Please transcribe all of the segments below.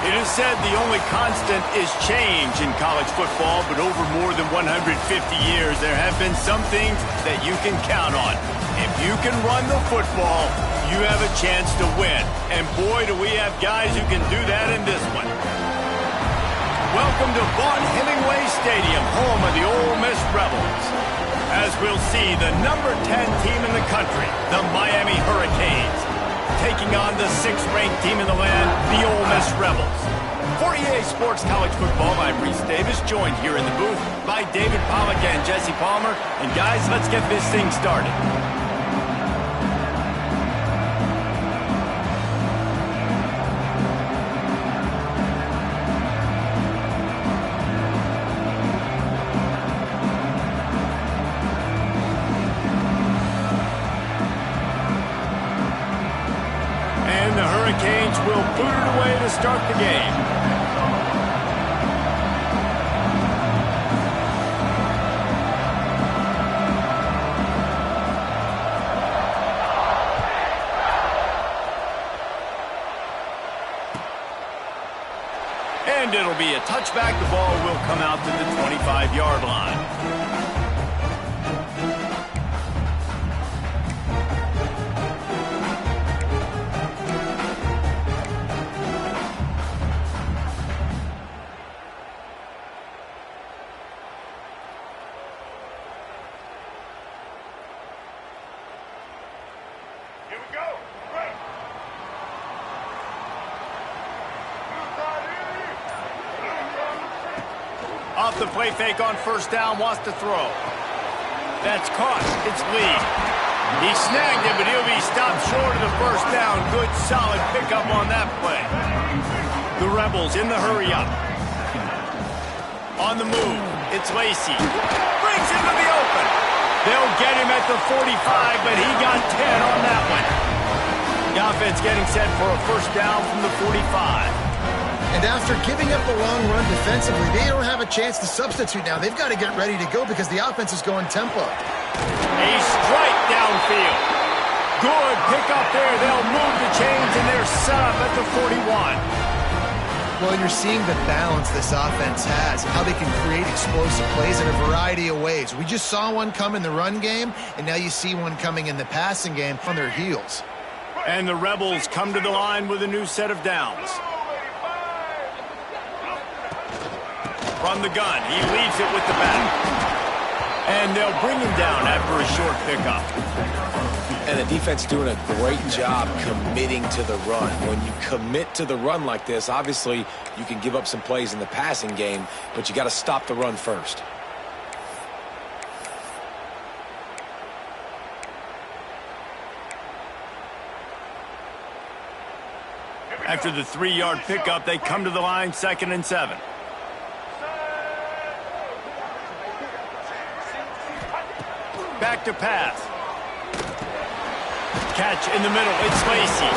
It is said the only constant is change in college football, but over more than 150 years, there have been some things that you can count on. If you can run the football, you have a chance to win. And boy, do we have guys who can do that in this one. Welcome to Vaught-Hemingway Stadium, home of the Ole Miss Rebels. As we'll see, the number 10 team in the country, the Miami Hurricanes, taking on the 6th-ranked team in the land, the Ole Miss Rebels. For EA Sports College Football, I'm Reese Davis, joined here in the booth by David Pollack and Jesse Palmer. And guys, let's get this thing started. Hurricanes will boot it away to start the game. And it'll be a touchback. The ball will come out to the 25-yard line. Off the play fake on first down, wants to throw. That's caught. It's Lee. He snagged it, but he'll be stopped short of the first down. Good, solid pickup on that play. The Rebels in the hurry-up. On the move, it's Lacey. Brings him to the open. They'll get him at the 45, but he got 10 on that one. The offense getting set for a first down from the 45. And after giving up the long run defensively, they don't have a chance to substitute now. They've got to get ready to go because the offense is going tempo. A strike downfield. Good pickup there. They'll move the chains, and they're set up at the 41. Well, you're seeing the balance this offense has and how they can create explosive plays in a variety of ways. We just saw one come in the run game, and now you see one coming in the passing game on their heels. And the Rebels come to the line with a new set of downs. From the gun, he leaves it with the back. And they'll bring him down after a short pickup. And the defense doing a great job committing to the run. When you commit to the run like this, obviously you can give up some plays in the passing game, but you got to stop the run first. After the 3-yard pickup, they come to the line, 2nd and 7. Back to pass. Catch in the middle. It's Lacey.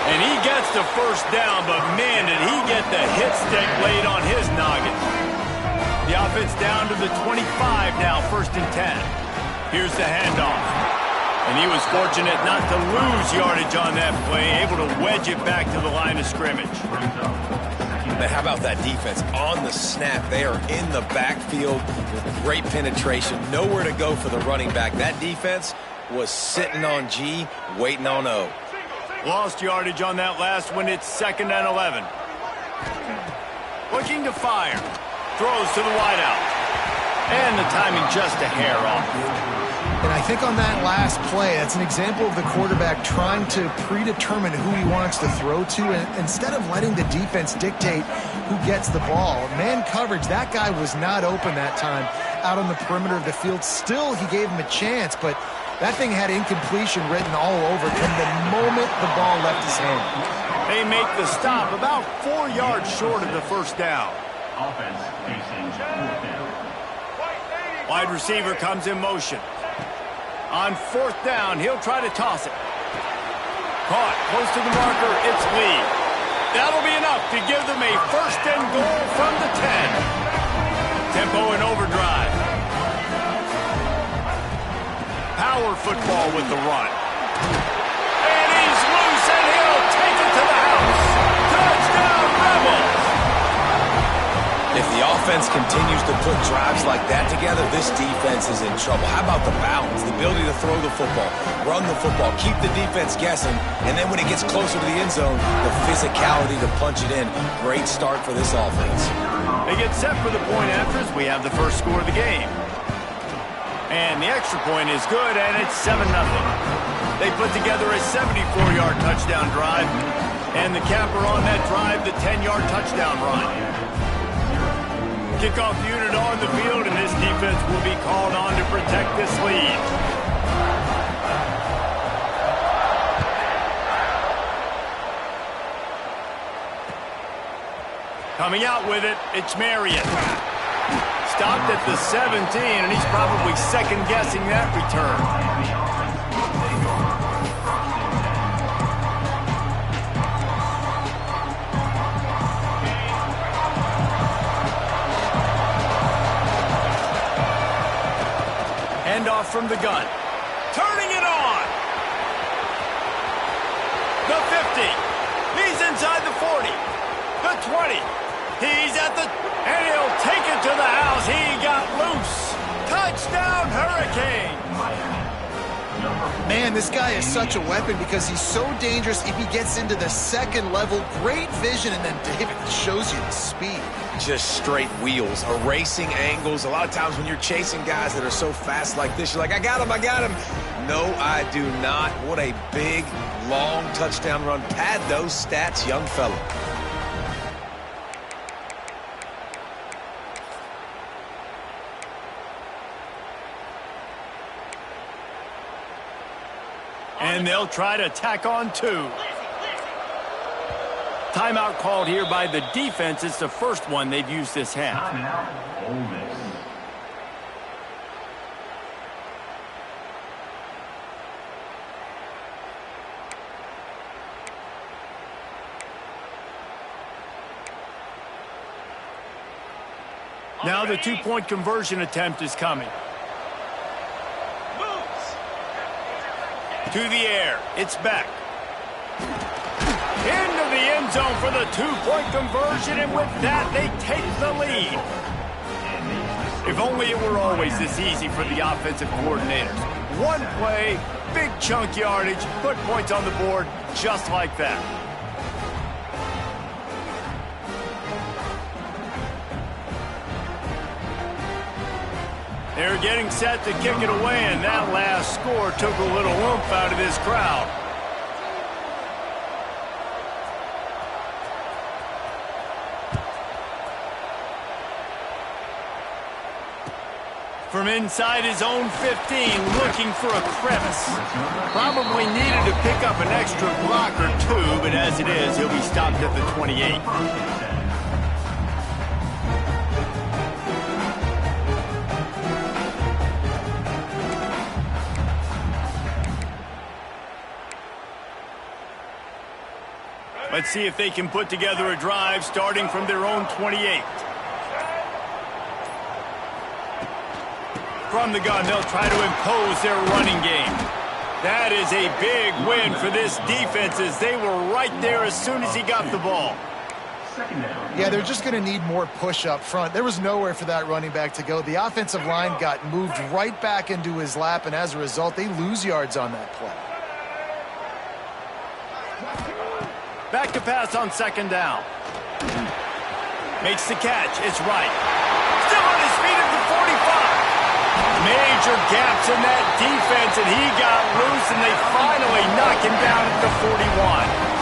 And he gets the first down, but man, did he get the hit stick laid on his noggin. The offense down to the 25 now, 1st and 10. Here's the handoff. And he was fortunate not to lose yardage on that play, able to wedge it back to the line of scrimmage. But how about that defense? On the snap, they are in the backfield with great penetration. Nowhere to go for the running back. That defense was sitting on G, waiting on O. Lost yardage on that last one. It's 2nd and 11. Looking to fire. Throws to the wideout. And the timing just a hair off. And I think on that last play, that's an example of the quarterback trying to predetermine who he wants to throw to, and instead of letting the defense dictate who gets the ball. Man coverage, that guy was not open that time out on the perimeter of the field. Still, he gave him a chance, but that thing had incompletion written all over it from the moment the ball left his hand. They make the stop about 4 yards short of the first down. Offense facing 4th down. Wide receiver comes in motion. On 4th down, he'll try to toss it. Caught close to the marker, it's Lee. That'll be enough to give them a 1st and goal from the 10. Tempo and overdrive. Power football with the run. And he's loose, and he'll take it to the house. Touchdown, Rebels! offense continues to put drives like that together, this defense is in trouble. How about the balance, the ability to throw the football, run the football, keep the defense guessing, and then when it gets closer to the end zone, the physicality to punch it in. Great start for this offense. They get set for the point after as we have the first score of the game. And the extra point is good, and it's 7-0. They put together a 74-yard touchdown drive, and the capper on that drive, the 10-yard touchdown run. Kickoff unit on the field, and this defense will be called on to protect this lead. Coming out with it, it's Marion. Stopped at the 17, and he's probably second-guessing that return. Off from the gun. Turning it on. The 50. He's inside the 40. The 20. He's at the... And he'll take it to the house. He got loose. Touchdown, Hurricane. Man, this guy is such a weapon because he's so dangerous if he gets into the second level. Great vision, and then David shows you the speed. Just straight wheels, erasing angles. A lot of times when you're chasing guys that are so fast like this, you're like, I got him, I got him. No, I do not. What a big, long touchdown run. Pad those stats, young fella. And they'll try to tack on 2. Timeout called here by the defense. It's the first one they've used this half. Timeout, Ole Miss. Now the two-point conversion attempt is coming. To the air. It's back. Into the end zone for the two-point conversion, and with that, they take the lead. If only it were always this easy for the offensive coordinators. One play, big chunk yardage, put points on the board just like that. They're getting set to kick it away, and that last score took a little oomph out of this crowd. From inside his own 15, looking for a crevice. Probably needed to pick up an extra block or 2, but as it is, he'll be stopped at the 28. Let's see if they can put together a drive starting from their own 28. From the gun, they'll try to impose their running game. That is a big win for this defense as they were right there as soon as he got the ball. Yeah, they're just going to need more push up front. There was nowhere for that running back to go. The offensive line got moved right back into his lap, and as a result, they lose yards on that play. Back to pass on second down. Makes the catch. It's right. Still on his feet at the 45. Major gaps in that defense, and he got loose, and they finally knock him down at the 41.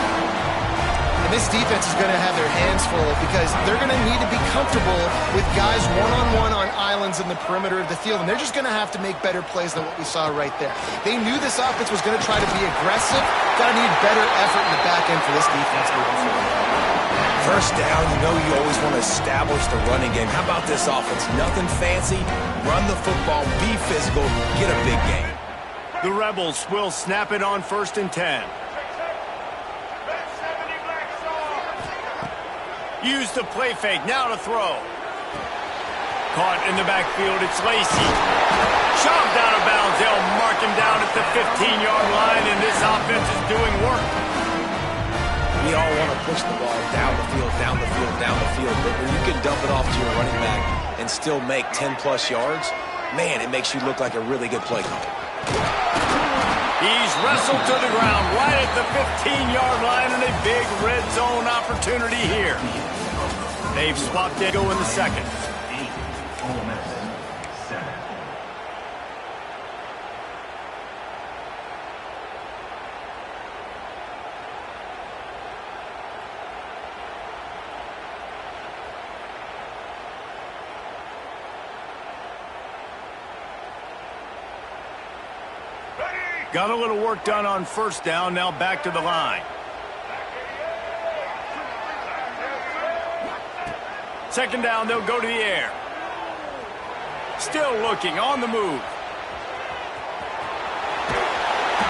And this defense is going to have their hands full because they're going to need to be comfortable with guys one-on-one on islands in the perimeter of the field, and they're just going to have to make better plays than what we saw right there. They knew this offense was going to try to be aggressive. Got to need better effort in the back end for this defense moving forward. First down, you know you always want to establish the running game. How about this offense? Nothing fancy. Run the football, be physical, get a big gain. The Rebels will snap it on 1st and 10. Use the play fake, now to throw. Caught in the backfield, it's Lacy. Shoved out of bounds, they'll mark him down at the 15-yard line, and this offense is doing work. We all want to push the ball down the field, down the field, down the field. But when you can dump it off to your running back and still make 10-plus yards, man, it makes you look like a really good play caller. He's wrestled to the ground right at the 15-yard line and a big red zone opportunity here. They've swapped it, go in the second. 8, Ole Miss 7. Got a little work done on first down, now back to the line. Second down, they'll go to the air. Still looking, on the move.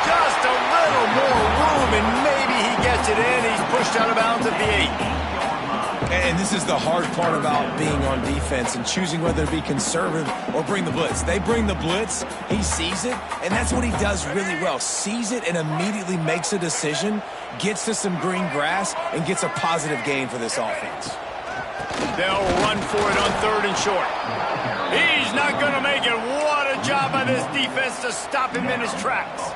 Just a little more room, and maybe he gets it in. He's pushed out of bounds at the 8. And this is the hard part about being on defense and choosing whether to be conservative or bring the blitz. They bring the blitz, he sees it, and that's what he does really well. Sees it and immediately makes a decision, gets to some green grass, and gets a positive gain for this offense. They'll run for it on 3rd and short. He's not going to make it. What a job by this defense to stop him in his tracks.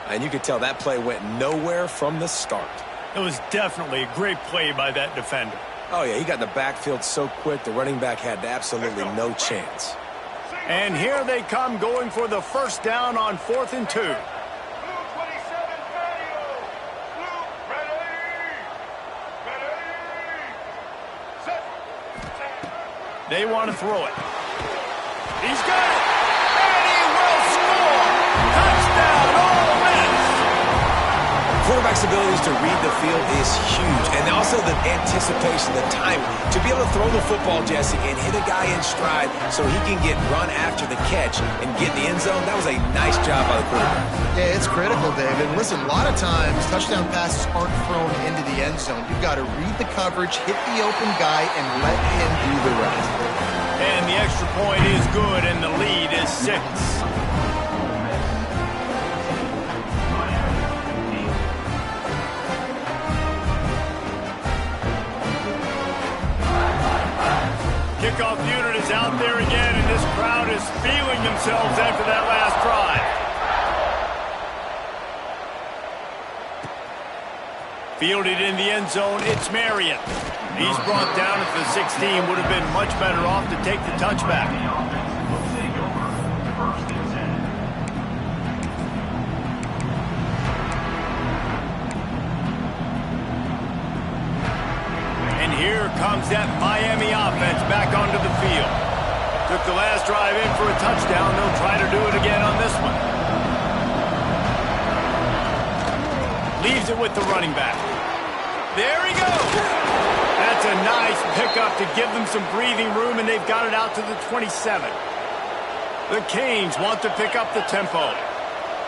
And you could tell that play went nowhere from the start. It was definitely a great play by that defender. Oh, yeah, he got in the backfield so quick, the running back had absolutely no chance. And here they come going for the first down on 4th and 2. They want to throw it. He's got it. And he will score. Touchdown, Ole Miss. Quarterback's abilities to read the field is huge. And also the anticipation, the time to be able to throw the football, Jesse, and hit a guy in stride so he can get run after the catch and get in the end zone. That was a nice job by the quarterback. Yeah, it's critical, David. Listen, a lot of times touchdown passes aren't thrown into the end zone. You've got to read the coverage, hit the open guy, and let him do the rest. And the extra point is good, and the lead is 6. Kickoff unit is out there again, and this crowd is feeling themselves after that last drive. Fielded in the end zone, it's Marion. He's brought down at the 16. Would have been much better off to take the touchback. And here comes that Miami offense back onto the field. Took the last drive in for a touchdown. They'll try to do it again on this one. Leaves it with the running back. There he goes. That's a nice pickup to give them some breathing room, and they've got it out to the 27. The Canes want to pick up the tempo.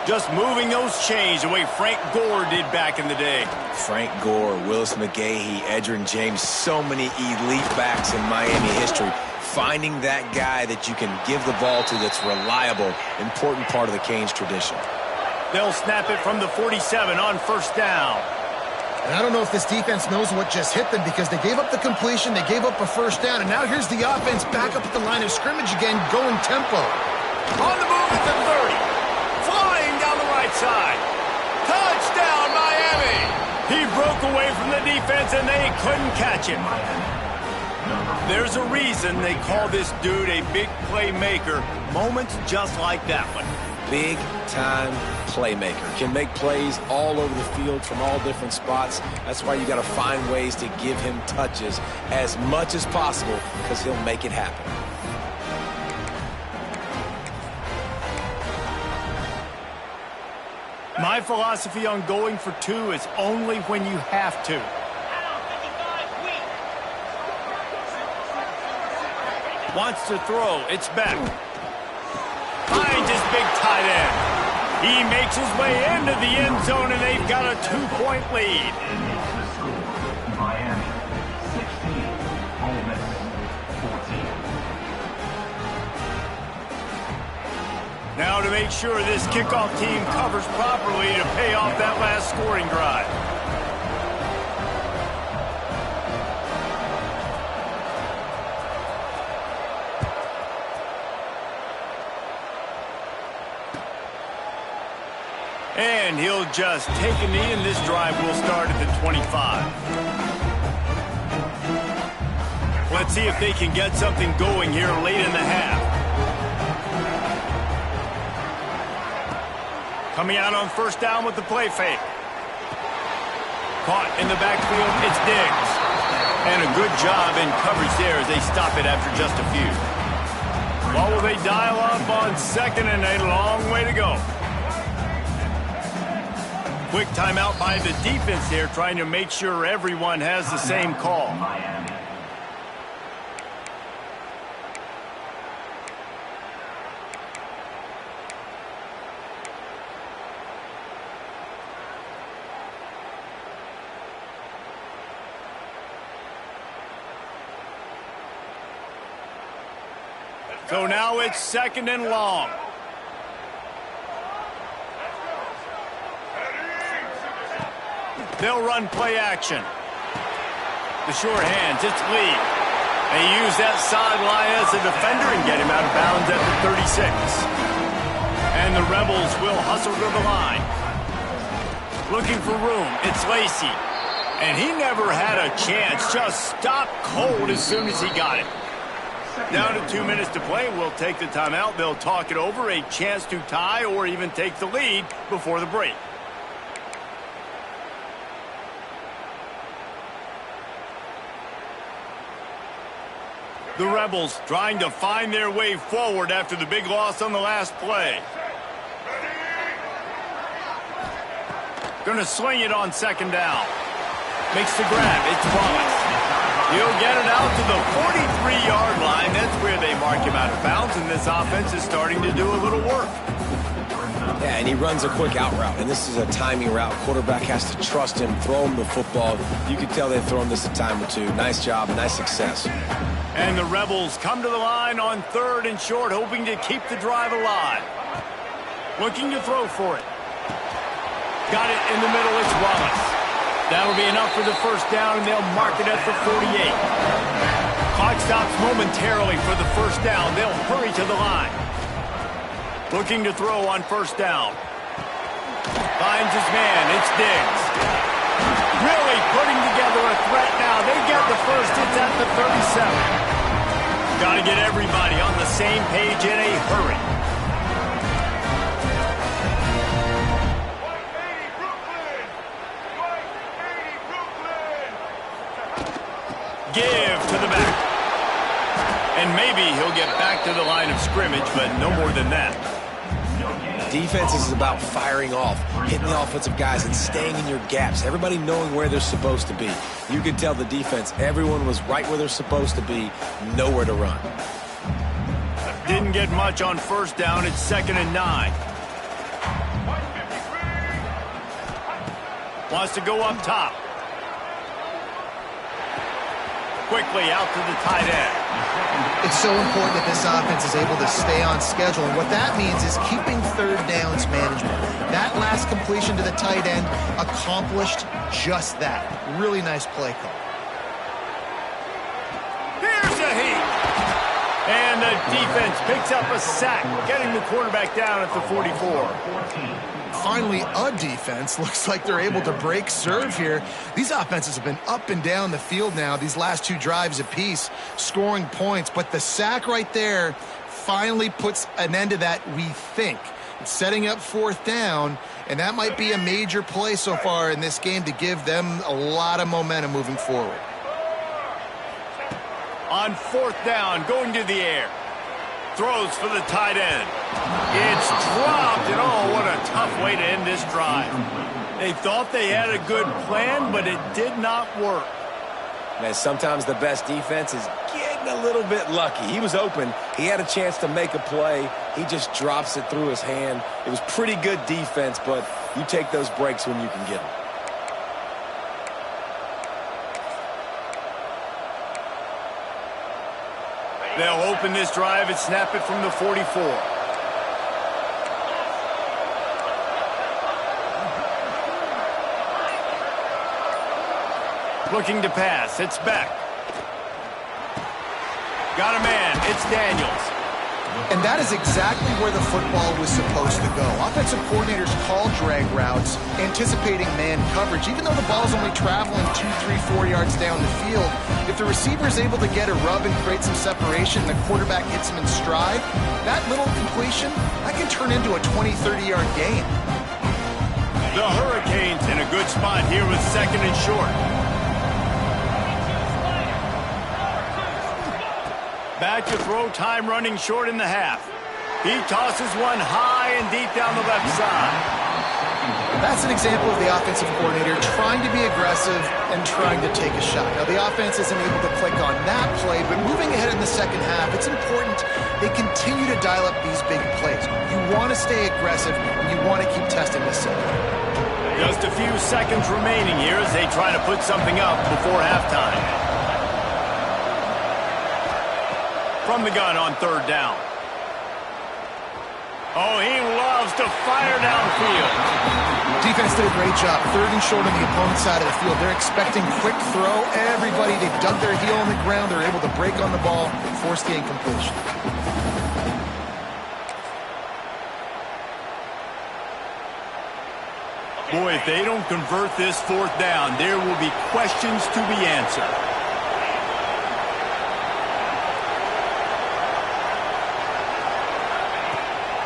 Just moving those chains the way Frank Gore did back in the day. Frank Gore, Willis McGahee, Edgerrin James, so many elite backs in Miami history. Finding that guy that you can give the ball to that's reliable, important part of the Canes tradition. They'll snap it from the 47 on first down. And I don't know if this defense knows what just hit them because they gave up the completion, they gave up a first down, and now here's the offense back up at the line of scrimmage again, going tempo. On the move at the 30. Flying down the right side. Touchdown, Miami. He broke away from the defense, and they couldn't catch him. There's a reason they call this dude a big playmaker. Moments just like that one. Big-time playmaker. Can make plays all over the field from all different spots. That's why you got to find ways to give him touches as much as possible because he'll make it happen. My philosophy on going for 2 is only when you have to. Wants to throw. It's back. Finds his big tight end. He makes his way into the end zone, and they've got a 2-point lead. Miami 16, Ole Miss 14. Now to make sure this kickoff team covers properly to pay off that last scoring drive. And he'll just take a knee, and this drive will start at the 25. Let's see if they can get something going here late in the half. Coming out on first down with the play fake. Caught in the backfield, it's Diggs. And a good job in coverage there as they stop it after just a few. Well, will they dial up on second and a long way to go? Quick timeout by the defense there, trying to make sure everyone has the same call. So now it's second and long. They'll run play action. The short hands, it's Lee. They use that sideline as a defender and get him out of bounds at the 36. And the Rebels will hustle to the line. Looking for room, it's Lacy. And he never had a chance, just stopped cold as soon as he got it. Down to 2 minutes to play, we'll take the timeout. They'll talk it over, a chance to tie or even take the lead before the break. The Rebels trying to find their way forward after the big loss on the last play. Gonna swing it on second down. Makes the grab, it's Wallace. He'll get it out to the 43-yard line. That's where they mark him out of bounds, and this offense is starting to do a little work. Yeah, and he runs a quick out route, and this is a timing route. Quarterback has to trust him, throw him the football. You can tell they've thrown this a time or two. Nice job, nice success. And the Rebels come to the line on third and short, hoping to keep the drive alive. Looking to throw for it. Got it in the middle, it's Wallace. That'll be enough for the first down, and they'll mark it at the 48. Clock stops momentarily for the first down. They'll hurry to the line. Looking to throw on first down. Finds his man. It's Diggs. Really putting together a threat now. They get the first. It's at the 37. Got to get everybody on the same page in a hurry. Give to the back. And maybe he'll get back to the line of scrimmage, but no more than that. Defense is about firing off, hitting the offensive guys, and staying in your gaps. Everybody knowing where they're supposed to be. You could tell the defense, everyone was right where they're supposed to be, nowhere to run. Didn't get much on first down. It's 2nd and 9. Wants to go up top. Quickly out to the tight end. It's so important that this offense is able to stay on schedule, and what that means is keeping third downs management. That last completion to the tight end accomplished just that. Really nice play call. Here's a heat. And the defense picks up a sack, getting the quarterback down at the 44. Finally, a defense. Looks like they're able to break serve here. These offenses have been up and down the field now, these last two drives apiece, scoring points. But the sack right there finally puts an end to that, we think. It's setting up fourth down, and that might be a major play so far in this game to give them a lot of momentum moving forward. On fourth down, going to the air. Throws for the tight end. It's dropped, and oh, what a tough way to end this drive. They thought they had a good plan, but it did not work. Man, sometimes the best defense is getting a little bit lucky. He was open. He had a chance to make a play. He just drops it through his hand. It was pretty good defense, but you take those breaks when you can get them. They'll open this drive and snap it from the 44. Looking to pass. It's Beck. Got a man. It's Daniels. And that is exactly where the football was supposed to go. Offensive coordinators call drag routes, anticipating man coverage. Even though the ball's only traveling 2, 3, 4 yards down the field, if the receiver is able to get a rub and create some separation, and the quarterback hits him in stride, that little completion, that can turn into a 20, 30-yard gain. The Hurricanes in a good spot here with 2nd and short. Back to throw, time running short in the half. He tosses one high and deep down the left side. That's an example of the offensive coordinator trying to be aggressive and trying to take a shot. Now, the offense isn't able to click on that play, but moving ahead in the second half, it's important they continue to dial up these big plays. You want to stay aggressive, and you want to keep testing this set. Just a few seconds remaining here as they try to put something up before halftime. From the gun on 3rd down. Oh, he loves to fire downfield. Defense did a great job. 3rd and short on the opponent's side of the field. They're expecting quick throw. Everybody, they dug their heel on the ground. They're able to break on the ball, force the incompletion. Boy, if they don't convert this 4th down, there will be questions to be answered.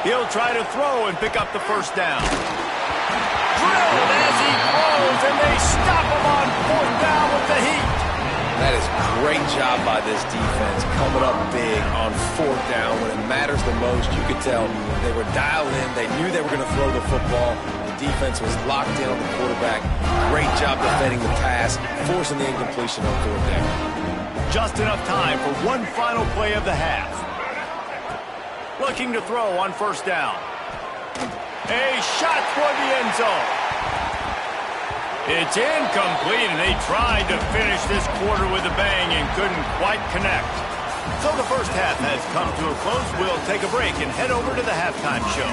He'll try to throw and pick up the 1st down. Drilled as he throws, and they stop him on 4th down with the heat. That is great job by this defense, coming up big on 4th down when it matters the most. You could tell they were dialed in. They knew they were going to throw the football. The defense was locked in on the quarterback. Great job defending the pass, forcing the incompletion on 4th down. Just enough time for one final play of the half. Looking to throw on 1st down. A shot toward the end zone. It's incomplete, and they tried to finish this quarter with a bang and couldn't quite connect. So the first half has come to a close. We'll take a break and head over to the halftime show.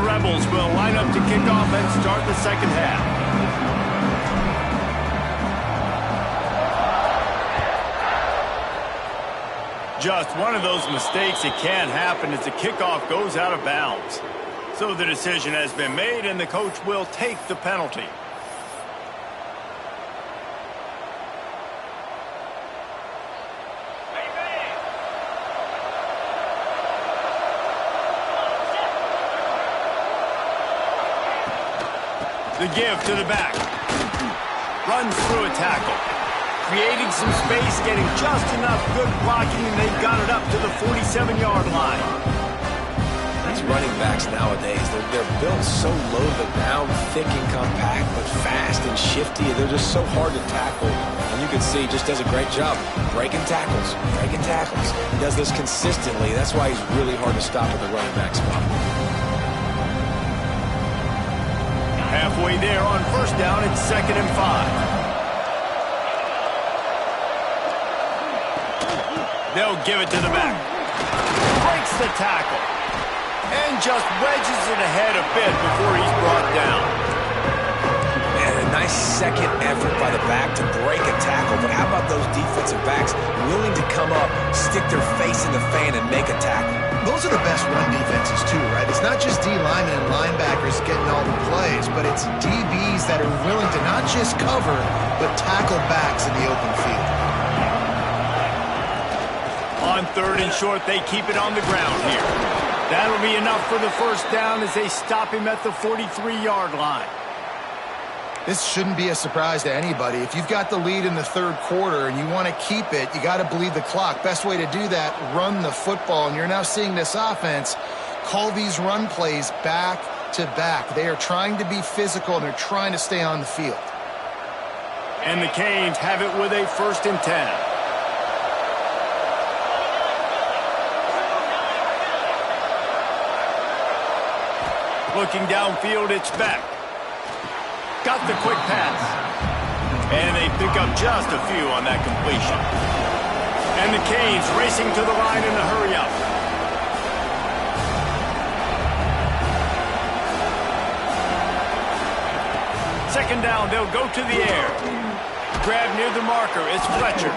Rebels will line up to kick off and start the second half. Just one of those mistakes that can happen as the kickoff goes out of bounds. So the decision has been made, and the coach will take the penalty. The give to the back. Runs through a tackle. Creating some space, getting just enough good blocking, and they've got it up to the 47-yard line. These running backs nowadays, they're built so low to the ground, thick and compact, but fast and shifty. They're just so hard to tackle. And you can see he just does a great job breaking tackles, breaking tackles. He does this consistently. That's why he's really hard to stop at the running back spot. Halfway there on 1st down, it's 2nd and 5. They'll give it to the back. Breaks the tackle. And just wedges it ahead a bit before he's brought down. And a nice second effort by the back to break a tackle. But how about those defensive backs willing to come up, stick their face in the fan, and make a tackle? Those are the best run defenses, too, right? It's not just D-linemen and linebackers getting all the plays, but it's DBs that are willing to not just cover, but tackle backs in the open field. On 3rd and short, they keep it on the ground here. That'll be enough for the 1st down as they stop him at the 43-yard line. This shouldn't be a surprise to anybody. If you've got the lead in the 3rd quarter and you want to keep it, you got to bleed the clock. Best way to do that, run the football. And you're now seeing this offense call these run plays back to back. They are trying to be physical, and they're trying to stay on the field. And the Canes have it with a 1st and 10. Looking downfield, it's back. Got the quick pass. And they pick up just a few on that completion. And the Canes racing to the line in a hurry-up. Second down, they'll go to the air. Grab near the marker, it's Fletcher.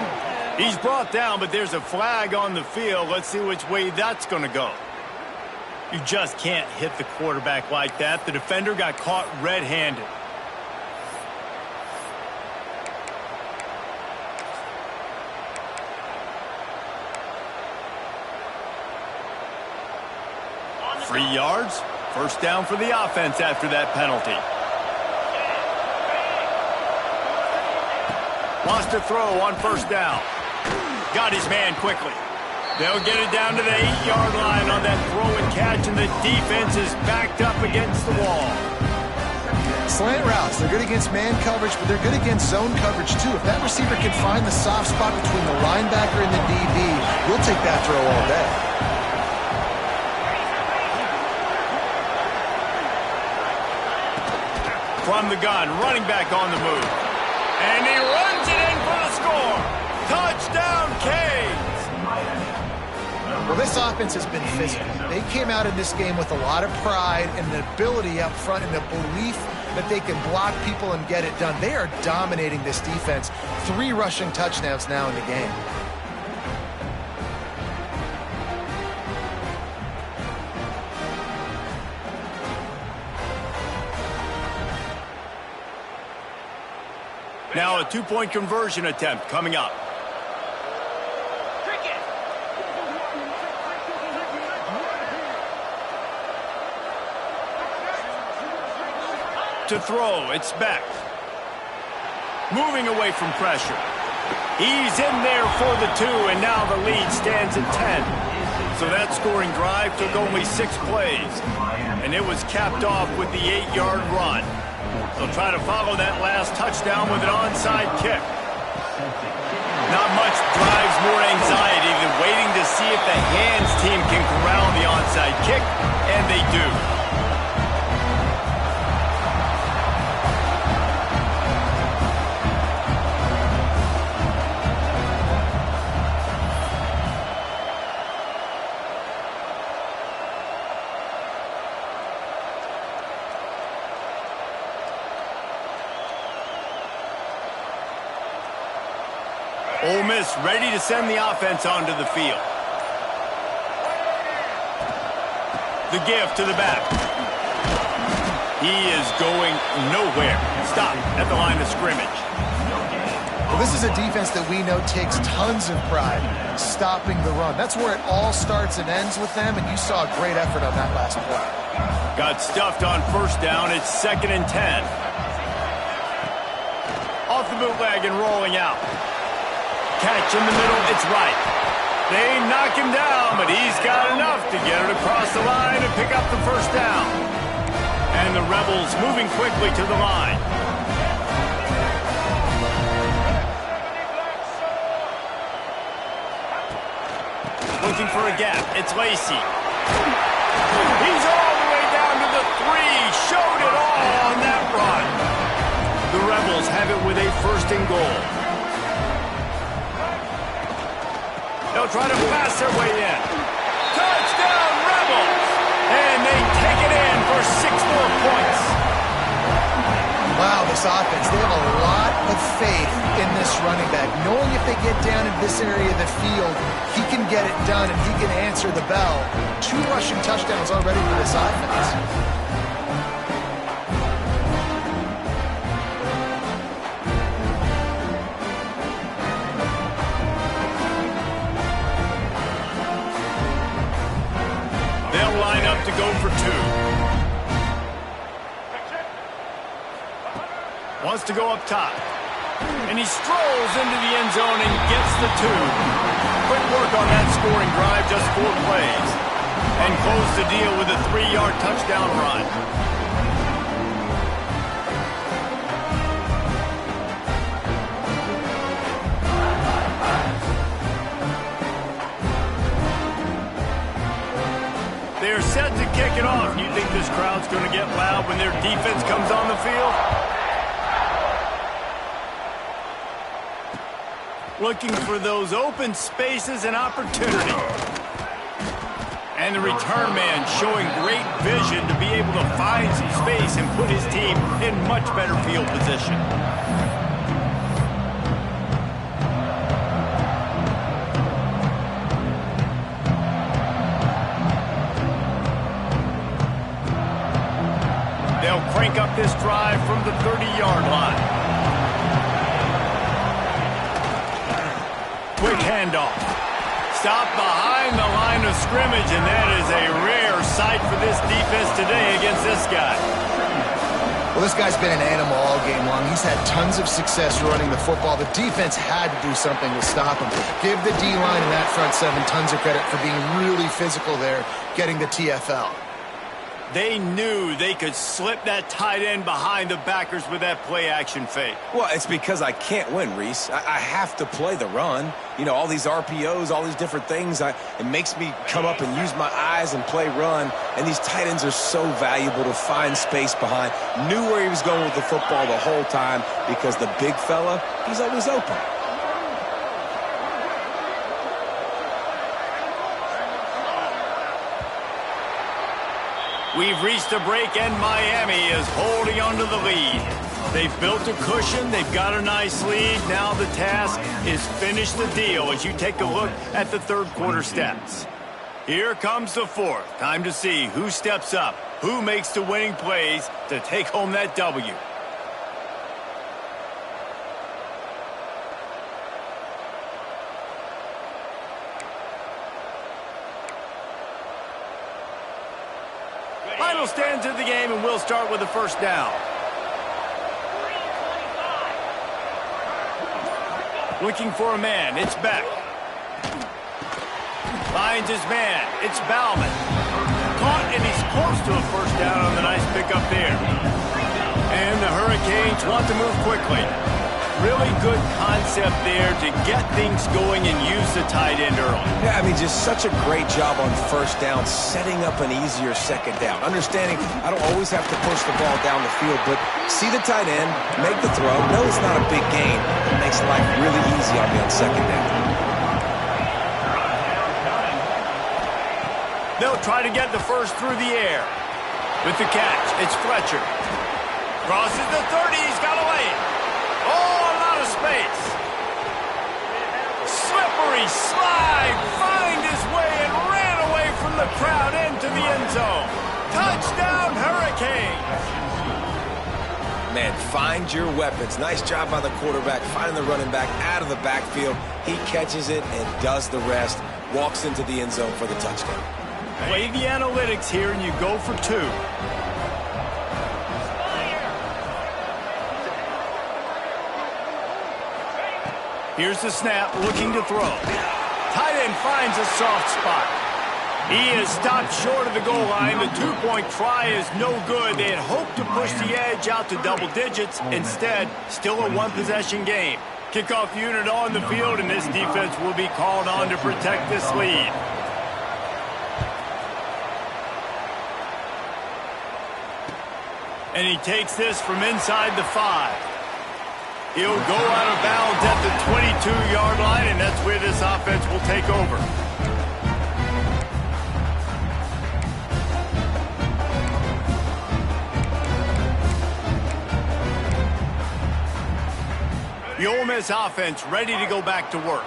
He's brought down, but there's a flag on the field. Let's see which way that's going to go. You just can't hit the quarterback like that. The defender got caught red-handed. Three yards. First down for the offense after that penalty. Wants to throw on first down. Got his man quickly. They'll get it down to the 8-yard line on that throw and catch, and the defense is backed up against the wall. Slant routes, they're good against man coverage, but they're good against zone coverage too. If that receiver can find the soft spot between the linebacker and the DB, we'll take that throw all day. From the gun, running back on the move. And he runs it in for the score. Touchdown, Canes! Well, this offense has been physical. They came out in this game with a lot of pride and an ability up front and a belief that they can block people and get it done. They are dominating this defense. 3 rushing touchdowns now in the game. Now a 2-point conversion attempt coming up. To throw, it's Beck. Moving away from pressure. He's in there for the 2, and now the lead stands at 10. So that scoring drive took only 6 plays, and it was capped off with the 8-yard run. They'll try to follow that last touchdown with an onside kick. Not much drives more anxiety than waiting to see if the hands team can corral the onside kick, and they do. Ole Miss ready to send the offense onto the field. The give to the back. He is going nowhere. Stop at the line of scrimmage. Well, this is a defense that we know takes tons of pride stopping the run. That's where it all starts and ends with them, and you saw a great effort on that last play. Got stuffed on first down. It's 2nd and 10. Off the bootleg and rolling out. Catch in the middle, it's right. They knock him down, but he's got enough to get it across the line and pick up the first down. And the Rebels moving quickly to the line. Looking for a gap, it's Lacey. He's all the way down to the 3, showed it all on that run. The Rebels have it with a 1st and goal. They'll try to pass their way in. Touchdown, Rebels! And they take it in for 6 more points. Wow, this offense, they have a lot of faith in this running back. Knowing if they get down in this area of the field, he can get it done and he can answer the bell. 2 rushing touchdowns already for this offense. To go for 2. Wants to go up top. And he strolls into the end zone and gets the 2. Quick work on that scoring drive, just 4 plays. And close the deal with a 3-yard touchdown run. They're set to kick it off. You think this crowd's going to get loud when their defense comes on the field? looking for those open spaces and opportunity. And the return man showing great vision to be able to find some space and put his team in much better field position. They'll crank up this drive from the 30-yard line. Quick handoff. Stop behind the line of scrimmage, and that is a rare sight for this defense today against this guy. Well, this guy's been an animal all game long. He's had tons of success running the football. The defense had to do something to stop him. Give the D-line and that front seven tons of credit for being really physical there, getting the TFL. They knew they could slip that tight end behind the backers with that play-action fake. Well, it's because I can't win, Reese. I have to play the run. You know, all these RPOs, all these different things. It makes me come up and use my eyes and play run. And these tight ends are so valuable to find space behind. Knew where he was going with the football the whole time because the big fella, he's always open. We've reached a break, and Miami is holding on to the lead. They've built a cushion. They've got a nice lead. Now the task is finish the deal as you take a look at the third quarter stats. Here comes the fourth. Time to see who steps up, who makes the winning plays to take home that W. Final stands of the game, and we'll start with the first down. Looking for a man. It's Beck. Finds his man. It's Bauman. Caught, and he's close to a first down on the nice pickup there. And the Hurricanes want to move quickly. Really good concept there to get things going and use the tight end early. Yeah, I mean, just such a great job on first down, setting up an easier second down. Understanding I don't always have to push the ball down the field, but see the tight end, make the throw. No, it's not a big gain. It makes life really easy on me on second down. They'll try to get the first through the air. With the catch, it's Fletcher. Crosses the 30, he's got a lane. Oh, a lot of space. Slippery slide, find his way and ran away from the crowd into the end zone. Touchdown, Hurricanes. Man, find your weapons. Nice job by the quarterback, finding the running back out of the backfield. He catches it and does the rest. Walks into the end zone for the touchdown. Play the analytics here and you go for two. Here's the snap, looking to throw. Tight end finds a soft spot. He is stopped short of the goal line. The two-point try is no good. They had hoped to push the edge out to double digits. Instead, still a one-possession game. Kickoff unit on the field, and this defense will be called on to protect this lead. And he takes this from inside the 5. He'll go out of bounds at the 22-yard line, and that's where this offense will take over. The Ole Miss offense ready to go back to work.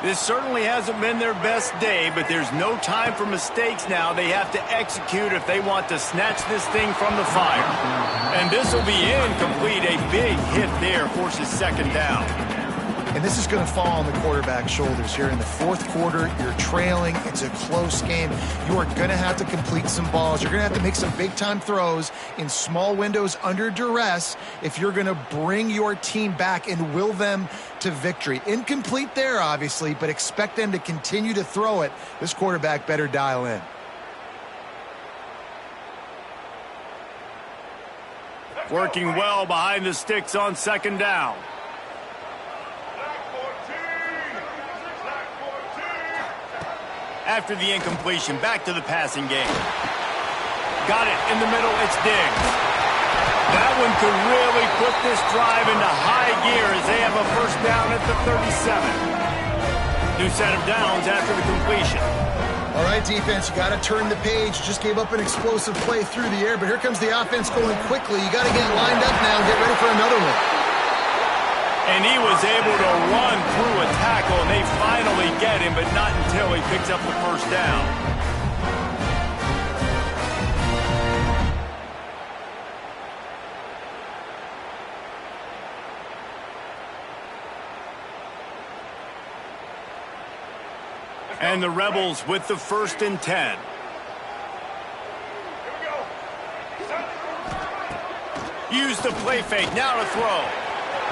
This certainly hasn't been their best day, but there's no time for mistakes now. They have to execute if they want to snatch this thing from the fire. And this will be incomplete. A big hit there forces second down. And this is going to fall on the quarterback's shoulders here in the fourth quarter. You're trailing. It's a close game. You are going to have to complete some balls. You're going to have to make some big-time throws in small windows under duress if you're going to bring your team back and will them to victory. Incomplete there, obviously, but expect them to continue to throw it. This quarterback better dial in. Working well behind the sticks on second down. After the incompletion, back to the passing game. Got it in the middle, it's Diggs. That one could really put this drive into high gear as they have a first down at the 37. New set of downs after the completion. All right, defense, you got to turn the page. Just gave up an explosive play through the air, but here comes the offense going quickly. You got to get lined up now and get ready for another one. And he was able to run through a tackle, and they finally get him, but not until he picks up the first down. And the Rebels with the 1st and 10. Use the play fake, now to throw.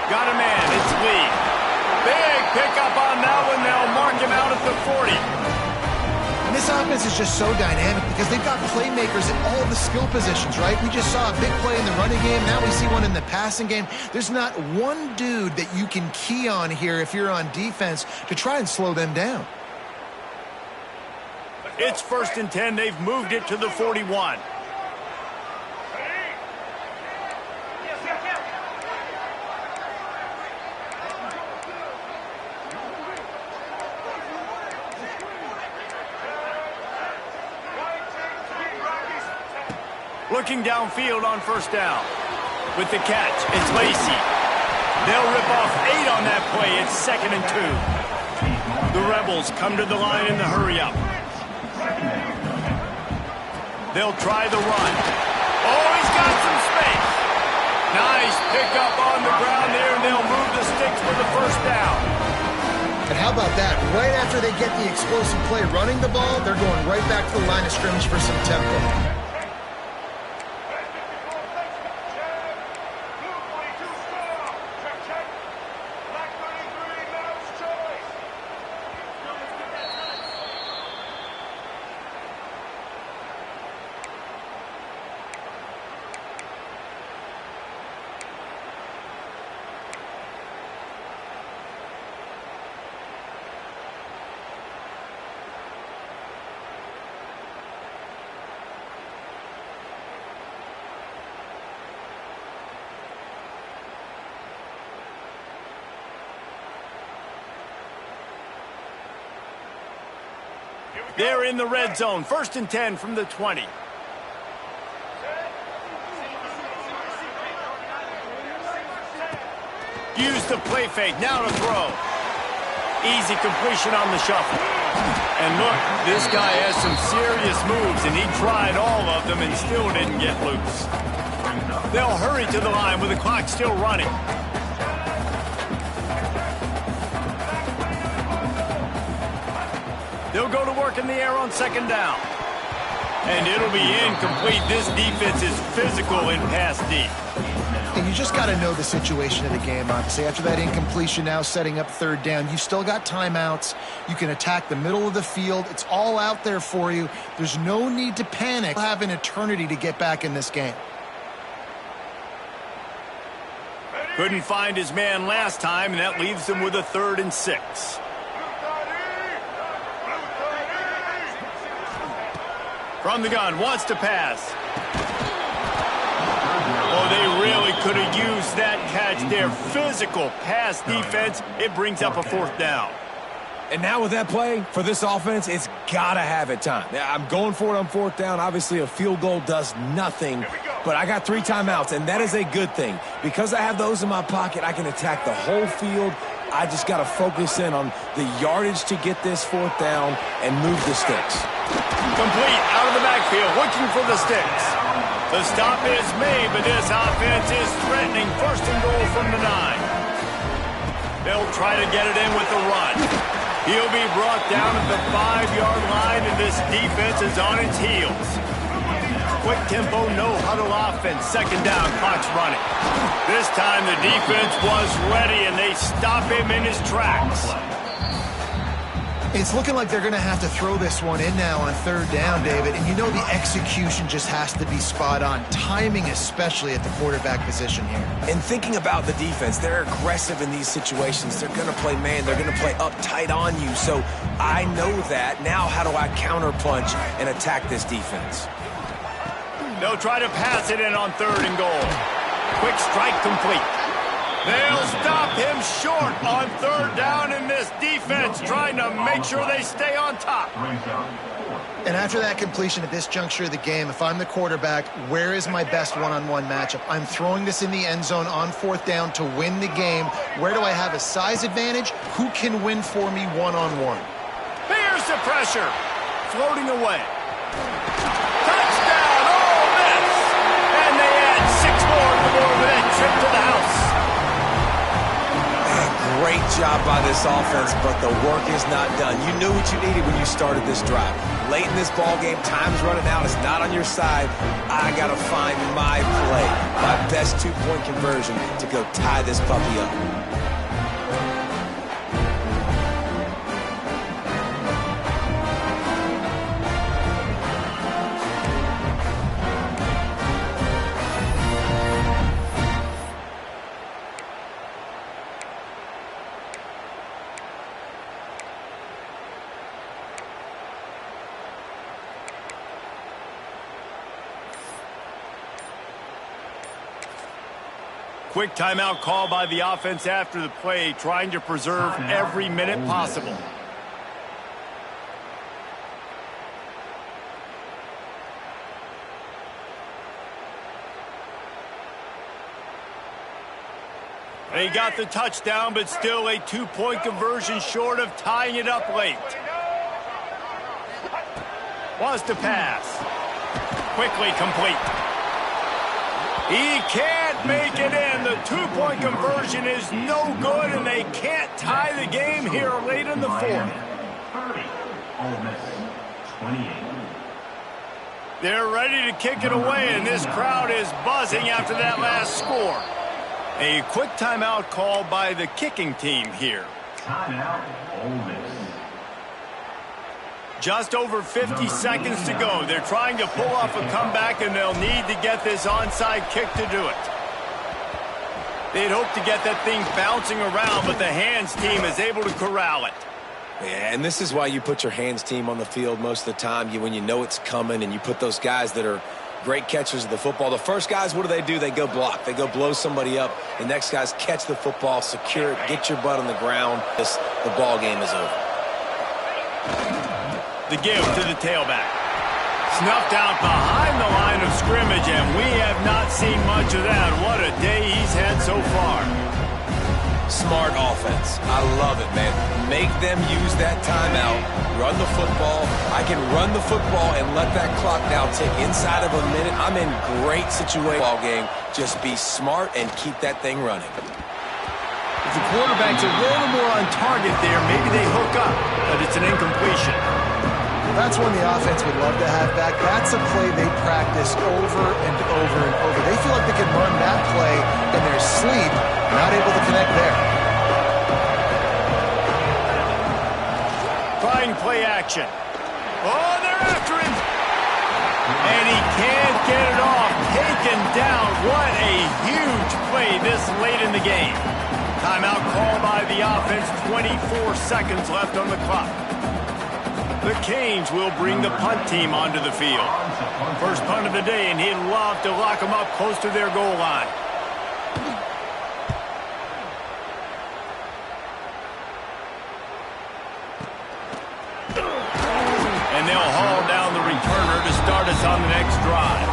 Got a man, it's Lee. Big pickup on that one, they'll mark him out at the 40. And this offense is just so dynamic because they've got playmakers at all the skill positions, right? We just saw a big play in the running game. Now we see one in the passing game. There's not one dude that you can key on here if you're on defense to try and slow them down. It's 1st and 10. They've moved it to the 41. Looking downfield on 1st down. With the catch, it's Lacy. They'll rip off 8 on that play. It's 2nd and 2. The Rebels come to the line in the hurry-up. They'll try the run. Oh, he's got some space. Nice pickup on the ground there, and they'll move the sticks for the 1st down. And how about that? Right after they get the explosive play running the ball, they're going right back to the line of scrimmage for some tempo. They're in the red zone. 1st and 10 from the 20. Use the play fake. Now to throw. Easy completion on the shuffle. And look, this guy has some serious moves, and he tried all of them and still didn't get loose. They'll hurry to the line with the clock still running. They'll go to work in the air on 2nd down. And it'll be incomplete. This defense is physical in pass deep. And you just got to know the situation of the game, obviously. After that incompletion, now setting up 3rd down. You've still got timeouts. You can attack the middle of the field. It's all out there for you. There's no need to panic. You'll have an eternity to get back in this game. Couldn't find his man last time, and that leaves them with a 3rd and 6. From the gun, wants to pass. Oh, they really could have used that catch there. Physical pass defense. It brings up a 4th down. And now with that play, for this offense, it's got to have it time. I'm going for it on 4th down. Obviously, a field goal does nothing. But I got 3 timeouts, and that is a good thing. Because I have those in my pocket, I can attack the whole field. I just got to focus in on the yardage to get this 4th down and move the sticks. Complete out of the backfield, looking for the sticks. The stop is made, but this offense is threatening 1st and goal from the 9. They'll try to get it in with the run. He'll be brought down at the 5-yard line, and this defense is on its heels. Quick tempo, no huddle offense. 2nd down, clock's running. This time the defense was ready, and they stop him in his tracks. It's looking like they're going to have to throw this one in now on 3rd down, David. And you know the execution just has to be spot on. Timing especially at the quarterback position here. And thinking about the defense, they're aggressive in these situations. They're going to play man. They're going to play up tight on you. So I know that. Now how do I counterpunch and attack this defense? They'll try to pass it in on 3rd and goal. Quick strike complete. They'll stop him short on third down in this defense, trying to make sure they stay on top. And after that completion at this juncture of the game, if I'm the quarterback, where is my best one-on-one matchup? I'm throwing this in the end zone on fourth down to win the game. Where do I have a size advantage? Who can win for me one-on-one? Here's the pressure. Floating away. Touchdown, Ole Miss! And they add 6 more to the board with that trip to the house. Great job by this offense, but the work is not done. You knew what you needed when you started this drive. Late in this ball game, time's running out. It's not on your side. I got to find my play, my best 2-point conversion to go tie this puppy up. Quick timeout call by the offense after the play, trying to preserve every minute possible. They got the touchdown, but still a 2-point conversion short of tying it up late. Was to pass. Quickly complete. He can't make it in. The 2-point conversion is no good, and they can't tie the game here late in the fourth. 30. Ole Miss 28. They're ready to kick it away, and this crowd is buzzing after that last score. A quick timeout called by the kicking team here. Timeout, Ole Miss. Just over 50 seconds to go. They're trying to pull off a comeback, and they'll need to get this onside kick to do it. They'd hope to get that thing bouncing around, but the hands team is able to corral it. Yeah, and this is why you put your hands team on the field most of the time. When you know it's coming, and you put those guys that are great catchers of the football. The first guys, what do? They go block. They go blow somebody up. The next guys catch the football, secure it, get your butt on the ground. The ball game is over. The give to the tailback. Snuffed out behind the line of scrimmage, and we have not seen much of that. What a day he's had so far. Smart offense. I love it, man. Make them use that timeout. Run the football. I can run the football and let that clock now tick inside of a minute. I'm in great situation. Ball game. Just be smart and keep that thing running. If the quarterback's a little more on target there, maybe they hook up, but it's an incompletion. That's one the offense would love to have back. That's a play they practice over and over and over. They feel like they can run that play in their sleep, not able to connect there. Trying play action. Oh, they're after him. And he can't get it off. Taken down. What a huge play this late in the game. Timeout called by the offense. 24 seconds left on the clock. The Canes will bring the punt team onto the field. First punt of the day, and he'd love to lock them up close to their goal line. And they'll haul down the returner to start us on the next drive.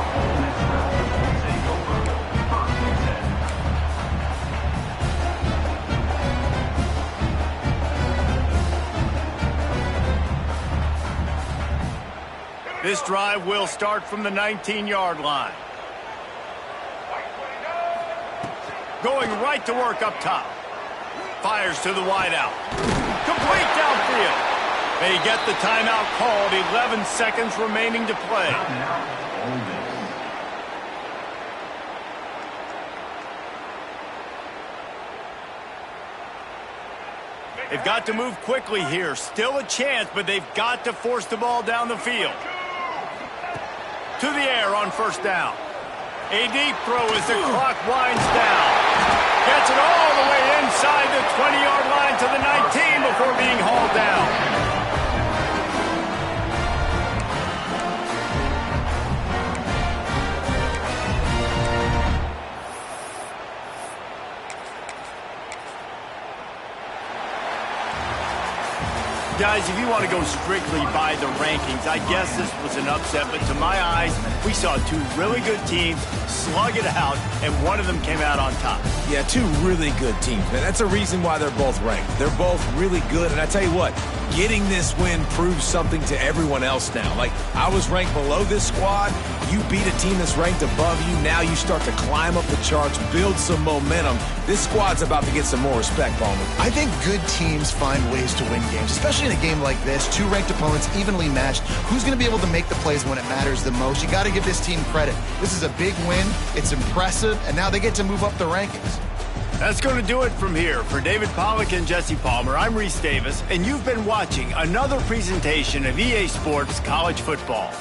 This drive will start from the 19-yard line. Going right to work up top. Fires to the wideout. Complete downfield. They get the timeout called. 11 seconds remaining to play. They've got to move quickly here. Still a chance, but they've got to force the ball down the field. To the air on first down. A deep throw as the clock winds down. Gets it all the way inside the 20-yard line to the 19 before being hauled down. Guys, if you want to go strictly by the rankings, I guess this was an upset, but to my eyes, we saw two really good teams slug it out, and one of them came out on top. Yeah, two really good teams, man. That's a reason why they're both ranked. They're both really good, and I tell you what, getting this win proves something to everyone else now. Like, I was ranked below this squad. You beat a team that's ranked above you. Now you start to climb up the charts, build some momentum. This squad's about to get some more respect, Ballman. I think good teams find ways to win games, especially in a game like this. Two ranked opponents, evenly matched. Who's going to be able to make the plays when it matters the most? You got to give this team credit. This is a big win. It's impressive, and now they get to move up the rankings. That's going to do it from here. For David Pollack and Jesse Palmer, I'm Reese Davis, and you've been watching another presentation of EA Sports College Football.